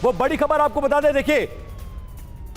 वो बड़ी खबर आपको बता दें, देखिए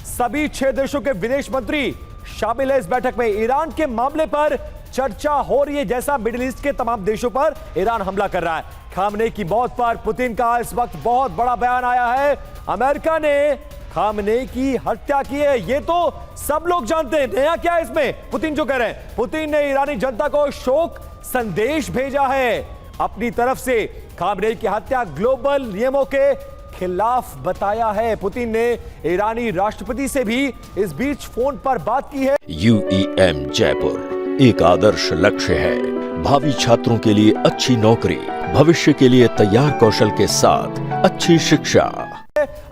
सभी 6 देशों के विदेश मंत्री शामिल है इस बैठक में। ईरान के मामले पर चर्चा हो रही है, जैसा मिडिल ईस्ट के तमाम देशों पर ईरान हमला कर रहा है। खामनेई की मौत पर पुतिन का इस वक्त बहुत बड़ा बयान आया है। अमेरिका ने खामनेई की हत्या की है, ये तो सब लोग जानते हैं, नया क्या है इसमें? पुतिन जो कह रहे हैं, पुतिन ने ईरानी जनता को शोक संदेश भेजा है अपनी तरफ से। खामनेई की हत्या ग्लोबल नियमों के खिलाफ बताया है। पुतिन ने ईरानी राष्ट्रपति से भी इस बीच फोन पर बात की है। UEM जयपुर एक आदर्श लक्ष्य है। भावी छात्रों के लिए अच्छी नौकरी, भविष्य के लिए तैयार कौशल के साथ अच्छी शिक्षा।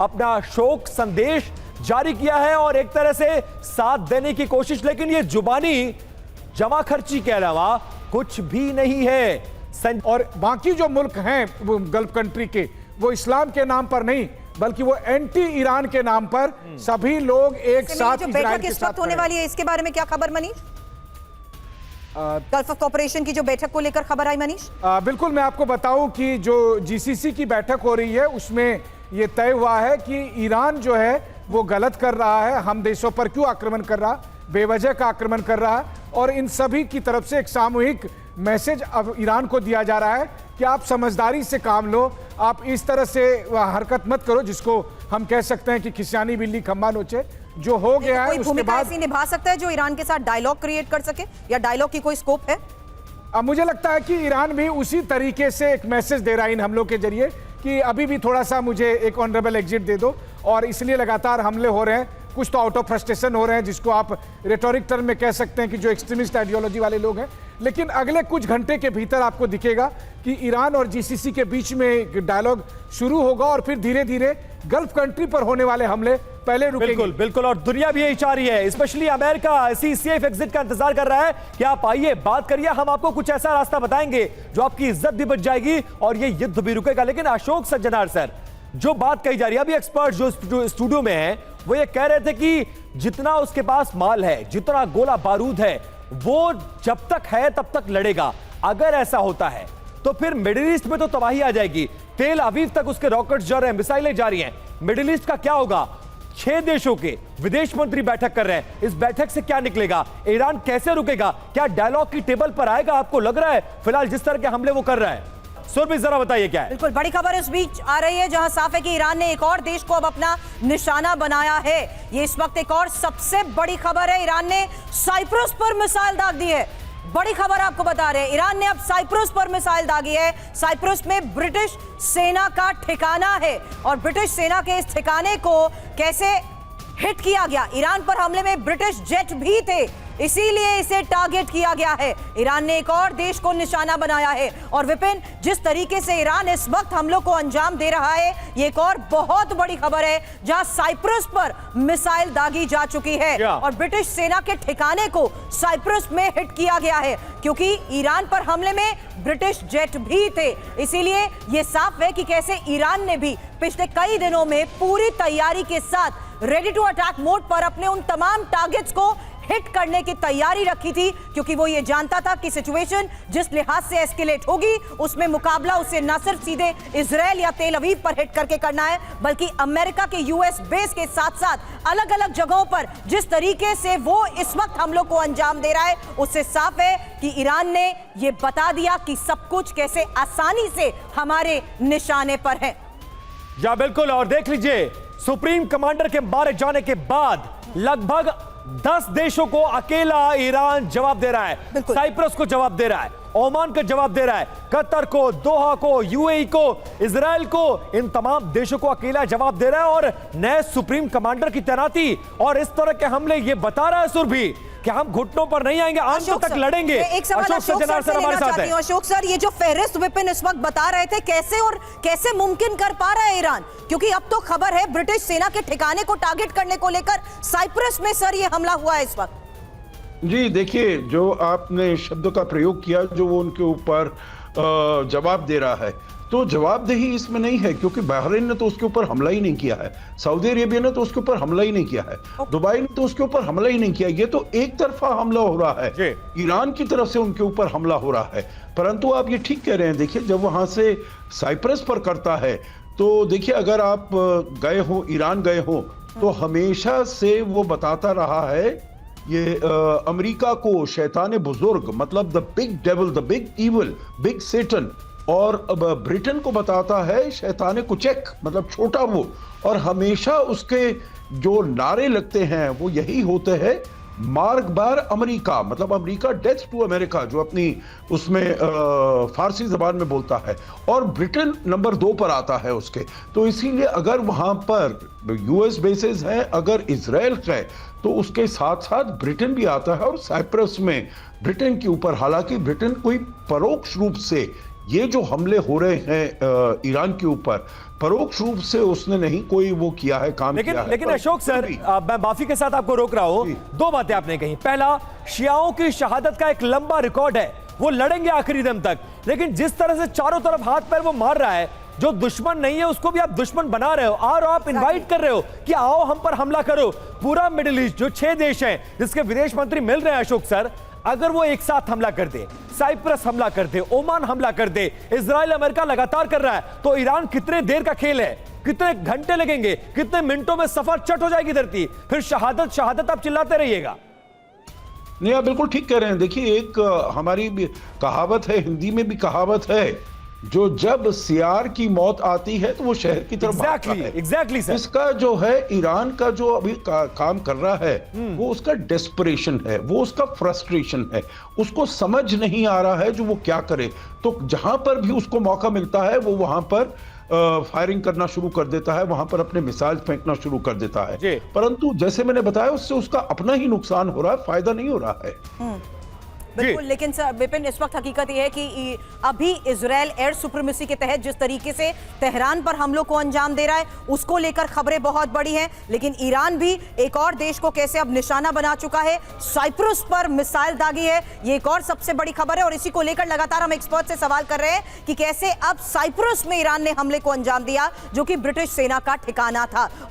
अपना शोक संदेश जारी किया है और एक तरह से साथ देने की कोशिश, लेकिन ये जुबानी जमा खर्ची के अलावा कुछ भी नहीं है। और बाकी जो मुल्क हैं वो गल्फ कंट्री के, वो इस्लाम के नाम पर नहीं बल्कि वो एंटी ईरान के नाम पर सभी लोग एक साथ जो बैठक इस वक्त होने वाली है, इसके बारे में क्या खबर मनीष? गल्फ ऑफ कॉर्पोरेशन की जो बैठक को लेकर खबर आई मनीष? बिल्कुल, मैं आपको बताऊं कि जो GCC की बैठक हो रही है उसमें ये तय हुआ है कि ईरान जो है वो गलत कर रहा है, हम देशों पर क्यों आक्रमण कर रहा, बेवजह का आक्रमण कर रहा है, और इन सभी की तरफ से एक सामूहिक मैसेज अब ईरान को दिया जा रहा है कि आप समझदारी से काम लो, आप इस तरह से हरकत मत करो जिसको हम कह सकते हैं कि खिसियानी बिल्ली खंबा नोचे। जो हो गया है उसके बाद ऐसी निभा सकता है जो ईरान के साथ डायलॉग क्रिएट कर सके, या डायलॉग की कोई स्कोप है? मुझे लगता है कि ईरान भी उसी तरीके से एक मैसेज दे रहा है इन हमलों के जरिए कि अभी भी थोड़ा सा मुझे एक ऑनरेबल एग्जिट दे दो, और इसलिए लगातार हमले हो रहे हैं। कुछ तो आउट ऑफ फ्रस्ट्रेशन हो रहे हैं जिसको आप रेटोरिक टर्म में कह सकते हैं कि जो एक्सट्रीमिस्ट आइडियोलॉजी वाले लोग हैं, लेकिन अगले कुछ घंटे के भीतर आपको दिखेगा कि ईरान और GCC के बीच में एक डायलॉग शुरू होगा और फिर धीरे धीरे गल्फ कंट्री पर होने वाले हमले पहले रुकेंगे। बिल्कुल बिल्कुल, और दुनिया भी यही चाह रही है, स्पेशली अमेरिका इसी सेफ एग्जिट का इंतजार कर रहा है कि आप आइए बात करिए, हम आपको कुछ ऐसा रास्ता बताएंगे जो आपकी इज्जत भी बच जाएगी और ये युद्ध भी रुकेगा। लेकिन अशोक सज्जनार सर, जो बात कही जा रही है, अभी एक्सपर्ट जो स्टूडियो में है वो ये कह रहे थे कि जितना उसके पास माल है, जितना गोला बारूद है, वो जब तक है तब तक लड़ेगा। अगर ऐसा होता है तो फिर मिडिल ईस्ट में तो तबाही आ जाएगी। तेल अवीव तक उसके रॉकेट्स जा रहे हैं, मिसाइलें जा रही हैं, मिडिल ईस्ट का क्या होगा? 6 देशों के विदेश मंत्री बैठक कर रहे हैं, इस बैठक से क्या निकलेगा? ईरान कैसे रुकेगा? क्या डायलॉग की टेबल पर आएगा? आपको लग रहा है फिलहाल जिस तरह के हमले वो कर रहा है? सुरभि जरा बताइए क्या है। बिल्कुल, बड़ी खबर इस बीच आ रही है जहां साफ है कि ईरान ने एक और देश को अब अपना निशाना बनाया है। ये इस वक्त एक और सबसे बड़ी खबर है, ईरान ने साइप्रस पर मिसाइल दाग दी है। बड़ी खबर आपको बता रहे हैं, ईरान ने अब साइप्रस पर मिसाइल दागी है। साइप्रस में ब्रिटिश सेना का ठिकाना है और ब्रिटिश सेना के इस ठिकाने को कैसे हिट किया गया? ईरान पर हमले में ब्रिटिश जेट भी थे, इसीलिए इसे टारगेट किया गया है। ईरान ने एक और देश को निशाना बनाया है। और विपिन, जिस तरीके से ईरान इस वक्त हमलों को अंजाम दे रहा है, ये एक और बहुत बड़ी खबर है जहां साइप्रस पर मिसाइल दागी जा चुकी है और ब्रिटिश सेना के ठिकाने को साइप्रस में हिट किया गया है, क्योंकि ईरान पर हमले में ब्रिटिश जेट भी थे। इसीलिए यह साफ है कि कैसे ईरान ने भी पिछले कई दिनों में पूरी तैयारी के साथ रेडी टू अटैक मोड पर अपने उन तमाम टारगेट्स को हिट करने की तैयारी रखी थी, क्योंकि वो ये जानता था कि सिचुएशन जिस लिहाज से एस्केलेट होगी उसमें मुकाबला उसे न सिर्फ सीधे इजराइल या तेल अवीव पर हिट करके करना है, बल्कि अमेरिका के US बेस के साथ साथ अलग अलग जगहों पर जिस तरीके से वो इस वक्त हमलों को अंजाम दे रहा है, उससे साफ है कि ईरान ने ये बता दिया कि सब कुछ कैसे आसानी से हमारे निशाने पर है। या बिल्कुल, और देख लीजिए सुप्रीम कमांडर के मारे जाने के बाद लगभग 10 देशों को अकेला ईरान जवाब दे रहा है। साइप्रस को जवाब दे रहा है, ओमान को जवाब दे रहा है, कतर को, दोहा को, UAE को, इजराइल को, इन तमाम देशों को अकेला जवाब दे रहा है। और नए सुप्रीम कमांडर की तैनाती और इस तरह के हमले ये बता रहा है सुरभि कि हम घुटनों पर नहीं आएंगे, अंत तक लड़ेंगे। एक सवाल अशोक सर से लेना चाहती हूं। अशोक सर, ये जो फेहरिस्त विपिन इस वक्त बता रहे थे, कैसे और कैसे मुमकिन कर पा रहा है ईरान? क्योंकि अब तो खबर है ब्रिटिश सेना के ठिकाने को टारगेट करने को लेकर साइप्रस में सर ये हमला हुआ है इस वक्त। जी देखिए, जो आपने शब्दों का प्रयोग किया, जो वो उनके ऊपर जवाब दे रहा है, तो जवाबदेही इसमें नहीं है, क्योंकि बहरीन ने तो उसके ऊपर हमला ही नहीं किया है, सऊदी अरेबिया ने तो उसके ऊपर हमला ही नहीं किया है, दुबई ने तो उसके ऊपर हमला ही नहीं किया। ये तो एक तरफा हमला हो रहा है, ईरान की तरफ से उनके ऊपर हमला हो रहा है। परंतु आप ये ठीक कह रहे हैं, देखिए जब वहां से साइप्रस पर करता है तो देखिए, अगर आप गए हो, ईरान गए हो, तो हमेशा से वो बताता रहा है ये अमेरिका को शैतान बुजुर्ग, मतलब the big devil, the big evil, big Satan, और अब ब्रिटेन को बताता है शैतान कुचैक, मतलब छोटा वो। और हमेशा उसके जो नारे लगते हैं वो यही होते हैं, मार्क बार अमेरिका, मतलब अमेरिका डेथ टू अमेरिका, जो अपनी उसमें फारसी जबान में बोलता है। और ब्रिटेन नंबर 2 पर आता है उसके। तो इसीलिए अगर वहां पर यूएस बेसेस हैं, अगर इजराइल है, तो उसके साथ साथ ब्रिटेन भी आता है। और साइप्रस में ब्रिटेन के ऊपर, हालांकि ब्रिटेन कोई परोक्ष रूप से ये जो हमले हो रहे हैं ईरान के ऊपर, परोक्ष रूप से उसने नहीं कोई वो किया है, काम किया है। लेकिन अशोक सर, मैं माफी के साथ आपको रोक रहा हूं। दो बातें आपने कही। पहला, शियाओं की शहादत का एक लंबा रिकॉर्ड है, वो लड़ेंगे आखिरी दम तक। लेकिन जिस तरह से चारों तरफ हाथ पैर वो मार रहा है, जो दुश्मन नहीं है उसको भी आप दुश्मन बना रहे हो, और आप इनवाइट कर रहे हो कि आओ हम पर हमला करो। पूरा मिडिल ईस्ट, जो 6 देश हैं जिसके विदेश मंत्री मिल रहे हैं अशोक सर, अगर वो एक साथ हमला कर दे, साइप्रस हमला कर दे, ओमान हमला कर दे, इजराइल अमेरिका लगातार कर रहा है, तो ईरान कितने देर का खेल है, कितने घंटे लगेंगे, कितने मिनटों में सफर चट हो जाएगी धरती। फिर शहादत शहादत आप चिल्लाते रहिएगा। नहीं, आप बिल्कुल ठीक कह रहे हैं। देखिए, एक हमारी भी कहावत है, हिंदी में भी कहावत है, जो जब सियार की मौत आती है तो वो शहर की तरफ भागता है। Exactly sir. इसका जो है ईरान का जो अभी काम कर रहा है, वो उसका डेस्परेशन है, वो उसका फ्रस्ट्रेशन है। उसको समझ नहीं आ रहा है जो वो क्या करे। तो जहां पर भी उसको मौका मिलता है वो वहां पर फायरिंग करना शुरू कर देता है, वहां पर अपने मिसाइल फेंकना शुरू कर देता है। परंतु जैसे मैंने बताया, उससे उसका अपना ही नुकसान हो रहा है, फायदा नहीं हो रहा है। बिल्कुल। लेकिन सर विपिन, इस वक्त हकीकत यह है कि अभी इजराइल एयर सुप्रीमेसी के तहत जिस तरीके से तेहरान पर हमलों को अंजाम दे रहा है, उसको लेकर खबरें बहुत बड़ी हैं। लेकिन ईरान भी एक और देश को कैसे अब निशाना बना चुका है, साइप्रस पर मिसाइल दागी है, ये एक और सबसे बड़ी खबर है। और इसी को लेकर लगातार हम एक्सपर्ट से सवाल कर रहे हैं कि कैसे अब साइप्रस में ईरान ने हमले को अंजाम दिया, जो कि ब्रिटिश सेना का ठिकाना था।